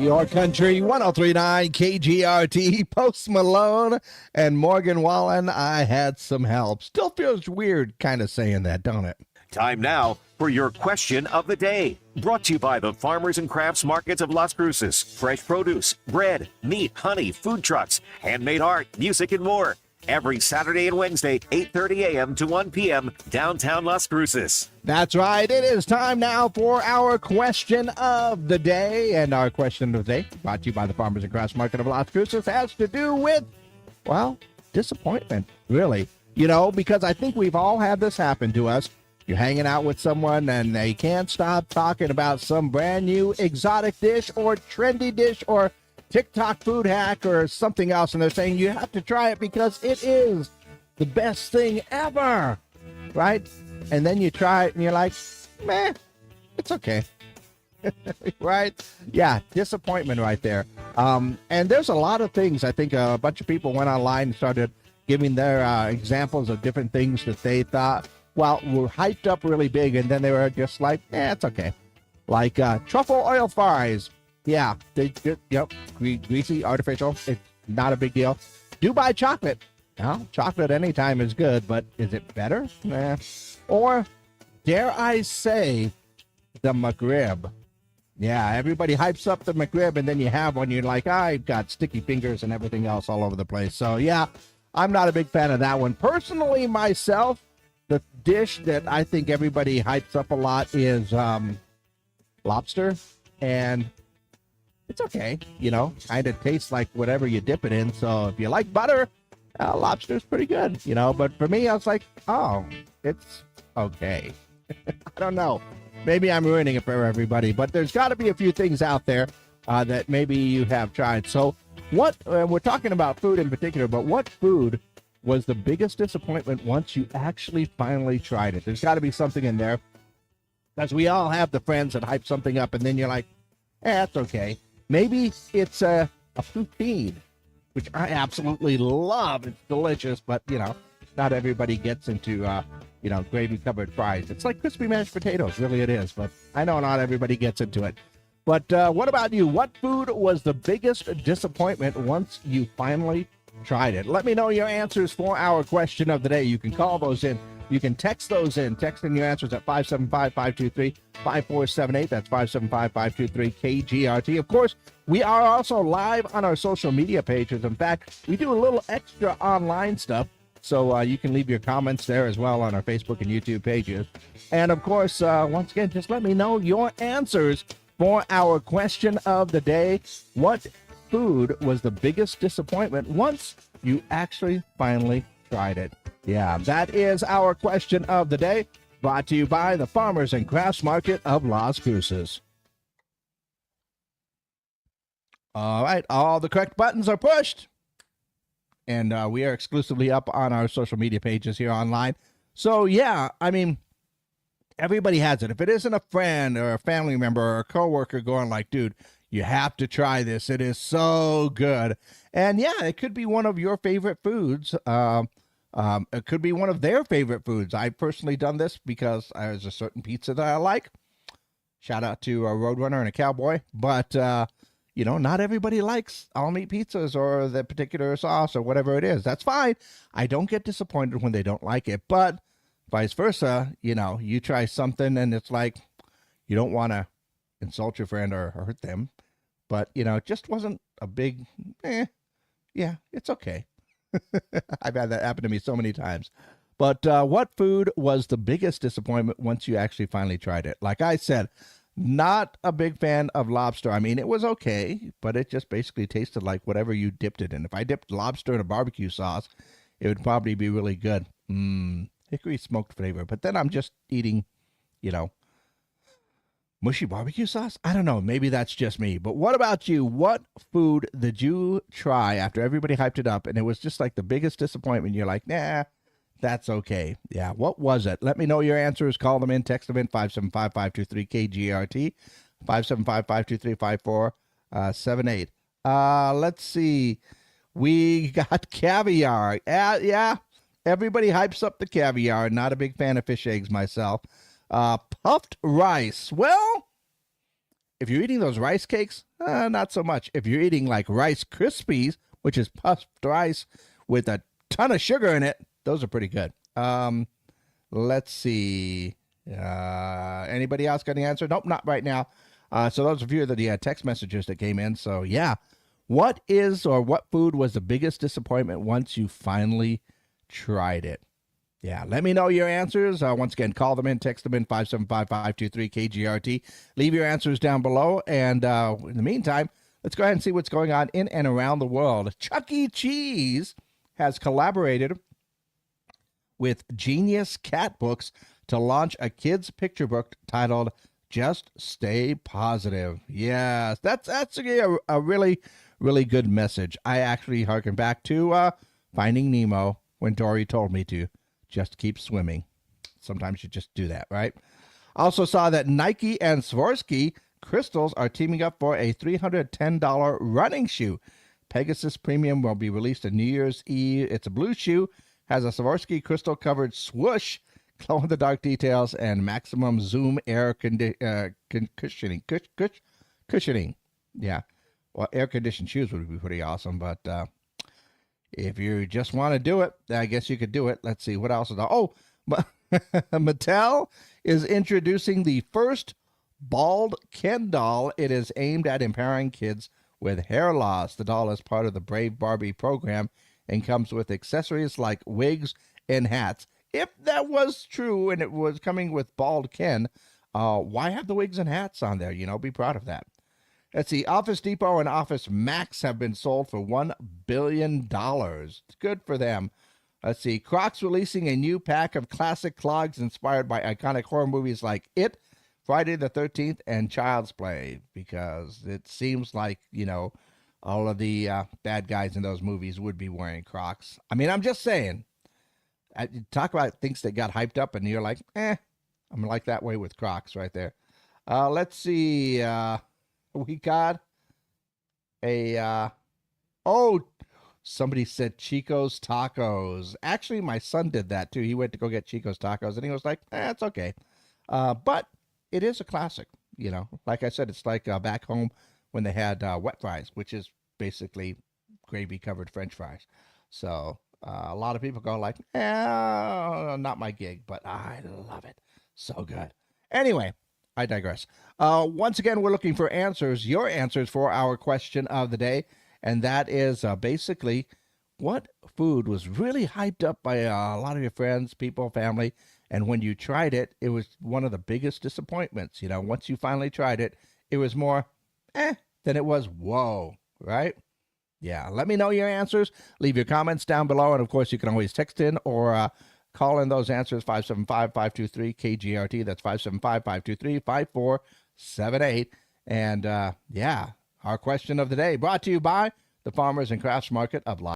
Your Country 1039 KGRT, Post Malone and Morgan Wallen. I had some help. Still feels weird kind of saying that, don't it? Time now for your question of the day. Brought to you by the Farmers and Crafts Markets of Las Cruces. Fresh produce, bread, meat, honey, food trucks, handmade art, music, and more. Every Saturday and Wednesday, 8:30 a.m. to 1 p.m., downtown Las Cruces. That's right. It is time now for our question of the day. And our question of the day, brought to you by the Farmers and Crafts Market of Las Cruces, has to do with, well, disappointment, really. You know, because I think we've all had this happen to us. You're hanging out with someone and they can't stop talking about some brand new exotic dish or trendy dish or TikTok food hack or something else, and they're saying you have to try it because it is the best thing ever, right? And then you try it and you're like, meh, it's okay. Right? Yeah, disappointment right there. And there's a lot of things. I think a bunch of people went online and started giving their examples of different things that they thought, well, were hyped up really big, and then they were just like, it's okay. Like truffle oil fries. Yeah, they yep, greasy, artificial. It's not a big deal. Dubai chocolate. Well, chocolate anytime is good, but is it better? Nah. Or, dare I say, the McRib. Yeah, everybody hypes up the McRib, and then you have one, you're like, I've got sticky fingers and everything else all over the place. So, yeah, I'm not a big fan of that one. Personally, myself, the dish that I think everybody hypes up a lot is lobster, and it's okay, you know, kind of tastes like whatever you dip it in. So if you like butter, lobster's pretty good, you know. But for me, I was like, oh, it's okay. I don't know. Maybe I'm ruining it for everybody, but there's got to be a few things out there that maybe you have tried. So what, we're talking about food in particular, but what food was the biggest disappointment once you actually finally tried it? There's got to be something in there, because we all have the friends that hype something up and then you're like, that's okay. Maybe it's a poutine, which I absolutely love. It's delicious, but, you know, not everybody gets into, gravy-covered fries. It's like crispy mashed potatoes, really it is, but I know not everybody gets into it. But what about you? What food was the biggest disappointment once you finally tried it? Let me know your answers for our question of the day. You can call those in. You can text those in. Text in your answers at 575-523-5478. That's 575-523-KGRT. Of course, we are also live on our social media pages. In fact, we do a little extra online stuff, so you can leave your comments there as well on our Facebook and YouTube pages. And, of course, once again, just let me know your answers for our question of the day. What food was the biggest disappointment once you actually finally tried it? Yeah, that is our question of the day, brought to you by the Farmers and Crafts Market of Las Cruces. All right, all the correct buttons are pushed, and we are exclusively up on our social media pages here online. So, yeah, I mean, everybody has it. If it isn't a friend or a family member or a coworker going like, dude, you have to try this. It is so good. And, yeah, it could be one of your favorite foods. It could be one of their favorite foods. I've personally done this because there's a certain pizza that I like. Shout out to a Roadrunner and a Cowboy. But, not everybody likes all-meat pizzas or the particular sauce or whatever it is. That's fine. I don't get disappointed when they don't like it. But vice versa, you try something and it's like you don't want to insult your friend or hurt them. But, it just wasn't a big, yeah, it's okay. I've had that happen to me so many times. But what food was the biggest disappointment once you actually finally tried it? Like I said, not a big fan of lobster. I mean, it was okay, but it just basically tasted like whatever you dipped it in. If I dipped lobster in a barbecue sauce, it would probably be really good. Hickory smoked flavor. But then I'm just eating, mushy barbecue sauce? I don't know. Maybe that's just me. But what about you? What food did you try after everybody hyped it up and it was just like the biggest disappointment? You're like, nah, that's okay. Yeah, what was it? Let me know your answers. Call them in. Text them in. 575-523-KGRT. 575-523-5478. Let's see. We got caviar. Yeah. Everybody hypes up the caviar. Not a big fan of fish eggs myself. Puffed rice. Well, if you're eating those rice cakes, not so much. If you're eating like Rice Krispies, which is puffed rice with a ton of sugar in it, those are pretty good. Let's see. Anybody else got any answer? Nope, not right now. So those are a few of the text messages that came in. So yeah, what food was the biggest disappointment once you finally tried it? Yeah, let me know your answers. Once again, call them in, text them in, 575-523-KGRT. Leave your answers down below. And in the meantime, let's go ahead and see what's going on in and around the world. Chuck E. Cheese has collaborated with Genius Cat Books to launch a kid's picture book titled Just Stay Positive. Yes, that's actually a really, really good message. I actually harken back to Finding Nemo when Dory told me to just keep swimming. Sometimes you just do that, right? Also saw that Nike and Swarovski crystals are teaming up for a $310 running shoe. Pegasus Premium will be released on New Year's Eve. It's a blue shoe, has a Swarovski crystal-covered swoosh, glow-in-the-dark details, and maximum zoom air cushioning. Cushioning. Yeah. Well, air-conditioned shoes would be pretty awesome, but if you just want to do it, I guess you could do it. Let's see. What else is there? Oh, Mattel is introducing the first bald Ken doll. It is aimed at empowering kids with hair loss. The doll is part of the Brave Barbie program and comes with accessories like wigs and hats. If that was true and it was coming with bald Ken, why have the wigs and hats on there? Be proud of that. Let's see. Office Depot and Office Max have been sold for $1 billion. It's good for them. Let's see. Crocs releasing a new pack of classic clogs inspired by iconic horror movies like It, Friday the 13th, and Child's Play, because it seems like, all of the bad guys in those movies would be wearing Crocs. I mean, I'm just saying. Talk about things that got hyped up, and you're like, I'm like that way with Crocs right there. Let's see. We got somebody said Chico's Tacos. Actually, my son did that too. He went to go get Chico's Tacos, and he was like, it's okay. But it is a classic, Like I said, it's like back home when they had wet fries, which is basically gravy-covered French fries. So a lot of people go like, not my gig, but I love it. So good. Anyway, I digress. Once again, we're looking for answers, your answers for our question of the day. And that is basically, what food was really hyped up by a lot of your friends, people, family, and when you tried it, it was one of the biggest disappointments. Once you finally tried it, it was more than it was whoa, right? Yeah, let me know your answers. Leave your comments down below. And, of course, you can always text in or call in those answers, 575-523-KGRT. That's 575-523-5478. And, our question of the day brought to you by the Farmers and Crafts Market of Los